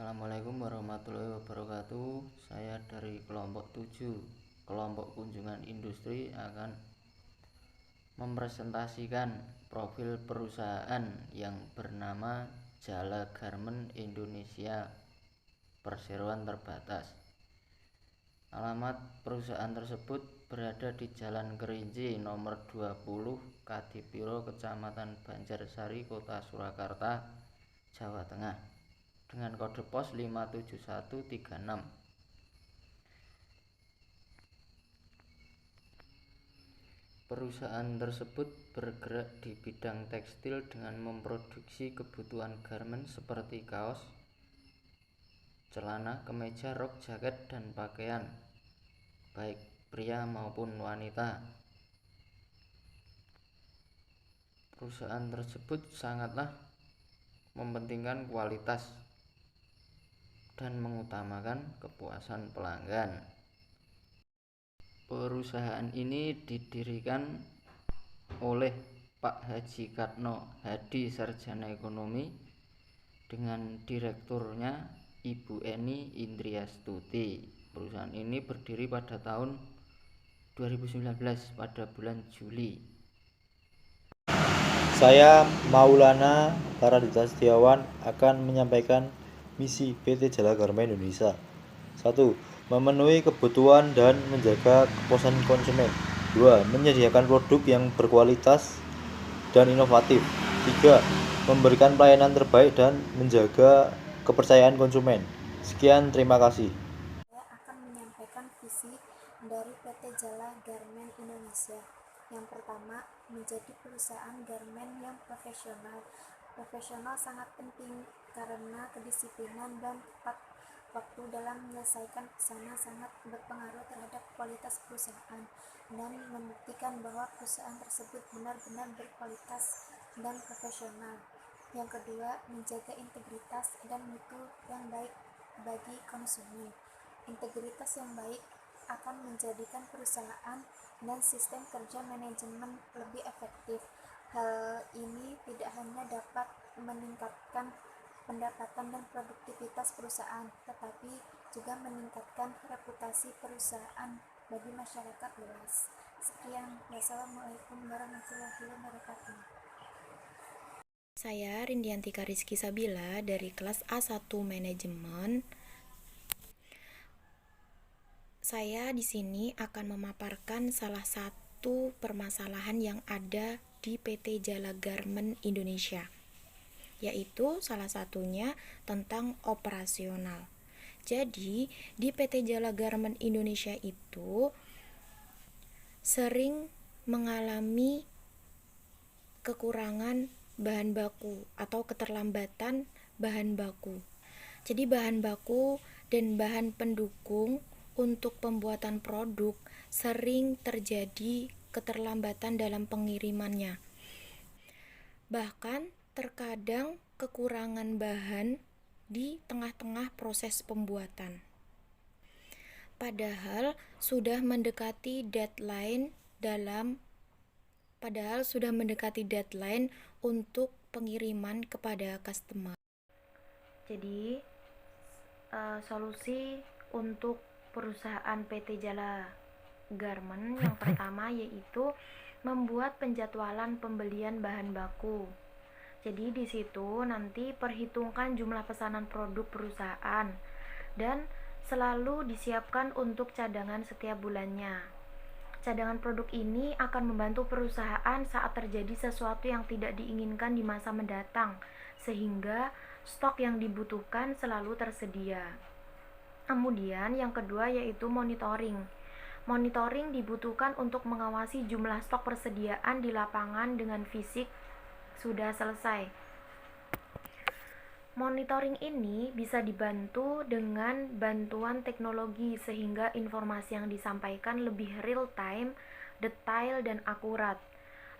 Assalamualaikum warahmatullahi wabarakatuh. Saya dari kelompok 7, kelompok kunjungan industri, akan mempresentasikan profil perusahaan yang bernama Jala Garment Indonesia Perseroan Terbatas. Alamat perusahaan tersebut berada di Jalan Kerinci nomor 20, Kadipiro, Kecamatan Banjarsari, Kota Surakarta, Jawa Tengah, dengan kode pos 57136. Perusahaan tersebut bergerak di bidang tekstil dengan memproduksi kebutuhan garment seperti kaos, celana, kemeja, rok, jaket, dan pakaian, baik pria maupun wanita. Perusahaan tersebut sangatlah mementingkan kualitas dan mengutamakan kepuasan pelanggan. Perusahaan ini didirikan oleh Pak Haji Katno Hadi, sarjana ekonomi, dengan direkturnya Ibu Eni Indriastuti. Perusahaan ini berdiri pada tahun 2019 pada bulan Juli. Saya Maulana Paradita Setiawan akan menyampaikan misi PT Jala Garment Indonesia. 1. Memenuhi kebutuhan dan menjaga kepuasan konsumen. 2. Menyediakan produk yang berkualitas dan inovatif. 3. Memberikan pelayanan terbaik dan menjaga kepercayaan konsumen. Sekian, terima kasih. Saya akan menyampaikan visi dari PT Jala Garment Indonesia. Yang pertama, menjadi perusahaan garment yang profesional. Profesional sangat penting karena kedisiplinan dan tepat waktu dalam menyelesaikan pesanan sangat berpengaruh terhadap kualitas perusahaan dan membuktikan bahwa perusahaan tersebut benar-benar berkualitas dan profesional. Yang kedua, menjaga integritas dan mutu yang baik bagi konsumen. Integritas yang baik akan menjadikan perusahaan dan sistem kerja manajemen lebih efektif. Hal ini tidak hanya dapat meningkatkan pendapatan dan produktivitas perusahaan, tetapi juga meningkatkan reputasi perusahaan bagi masyarakat luas. Sekian, wassalamualaikum warahmatullahi wabarakatuh. Saya Rindianti Kariski Sabila dari kelas A1 Manajemen. Saya di sini akan memaparkan salah satu permasalahan yang ada di PT Jala Garment Indonesia, yaitu salah satunya tentang operasional. Jadi, di PT Jala Garment Indonesia itu sering mengalami kekurangan bahan baku atau keterlambatan bahan baku. Jadi bahan baku dan bahan pendukung untuk pembuatan produk sering terjadi keterlambatan dalam pengirimannya. Bahkan terkadang kekurangan bahan di tengah-tengah proses pembuatan. Padahal sudah mendekati deadline untuk pengiriman kepada customer. Jadi solusi untuk perusahaan PT Jala Garment yang pertama yaitu membuat penjadwalan pembelian bahan baku. Jadi di situ nanti perhitungkan jumlah pesanan produk perusahaan dan selalu disiapkan untuk cadangan setiap bulannya. Cadangan produk ini akan membantu perusahaan saat terjadi sesuatu yang tidak diinginkan di masa mendatang, sehingga stok yang dibutuhkan selalu tersedia. Kemudian yang kedua yaitu monitoring. Monitoring dibutuhkan untuk mengawasi jumlah stok persediaan di lapangan dengan fisik sudah selesai. Monitoring ini bisa dibantu dengan bantuan teknologi sehingga informasi yang disampaikan lebih real time, detail, dan akurat.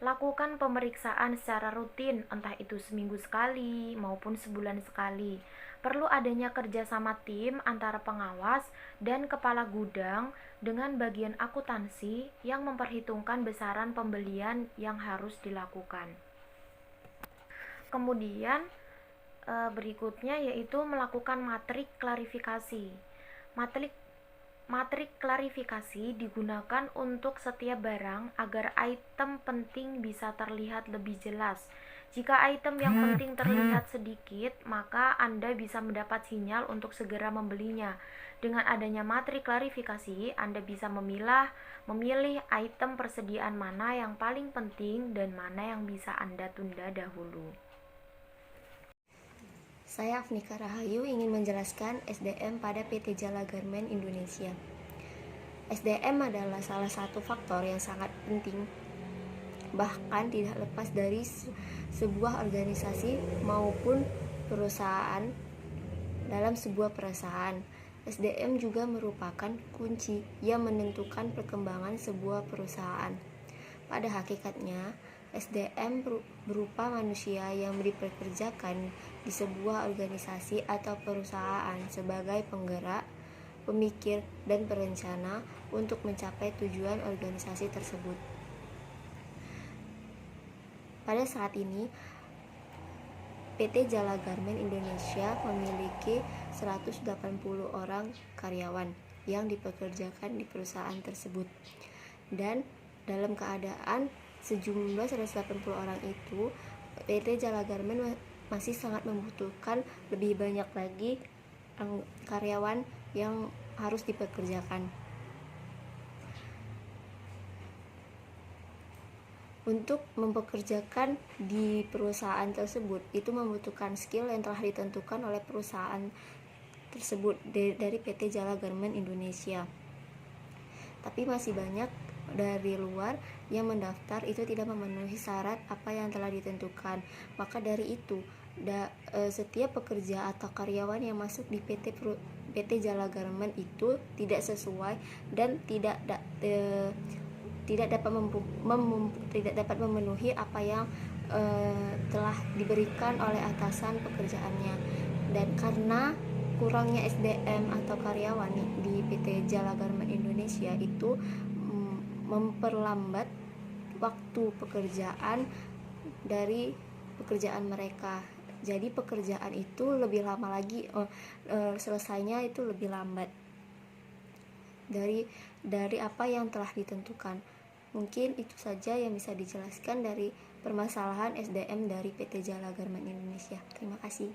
Lakukan pemeriksaan secara rutin, entah itu seminggu sekali maupun sebulan sekali. Perlu adanya kerjasama tim antara pengawas dan kepala gudang dengan bagian akuntansi yang memperhitungkan besaran pembelian yang harus dilakukan. Kemudian berikutnya yaitu melakukan matrik klarifikasi. Matrik klarifikasi digunakan untuk setiap barang agar item penting bisa terlihat lebih jelas. Jika item yang penting terlihat sedikit, maka Anda bisa mendapat sinyal untuk segera membelinya. Dengan adanya matrik klarifikasi, Anda bisa memilih item persediaan mana yang paling penting dan mana yang bisa Anda tunda dahulu. Saya Afnika Rahayu ingin menjelaskan SDM pada PT Jala Garmen Indonesia. SDM adalah salah satu faktor yang sangat penting, bahkan tidak lepas dari sebuah organisasi maupun perusahaan. Dalam sebuah perusahaan, SDM juga merupakan kunci yang menentukan perkembangan sebuah perusahaan. Pada hakikatnya, SDM berupa manusia yang dipekerjakan di sebuah organisasi atau perusahaan sebagai penggerak, pemikir, dan perencana untuk mencapai tujuan organisasi tersebut. Pada saat ini, PT Jala Garmen Indonesia memiliki 180 orang karyawan yang dipekerjakan di perusahaan tersebut. Dan dalam keadaan sejumlah 180 orang itu, PT Jala Garmen masih sangat membutuhkan lebih banyak lagi karyawan yang harus dipekerjakan. Untuk mempekerjakan di perusahaan tersebut itu membutuhkan skill yang telah ditentukan oleh perusahaan tersebut dari PT Jala Garmen Indonesia. Tapi masih banyak dari luar yang mendaftar itu tidak memenuhi syarat apa yang telah ditentukan. Maka dari itu setiap pekerja atau karyawan yang masuk di PT Jala Garmen itu tidak sesuai dan tidak dapat memenuhi apa yang telah diberikan oleh atasan pekerjaannya. Dan karena kurangnya SDM atau karyawan di PT Jala Garmen Indonesia itu memperlambat waktu pekerjaan dari pekerjaan mereka. Jadi pekerjaan itu lebih lama lagi, selesainya itu lebih lambat dari apa yang telah ditentukan. Mungkin itu saja yang bisa dijelaskan dari permasalahan SDM dari PT Jala Garmen Indonesia. Terima kasih.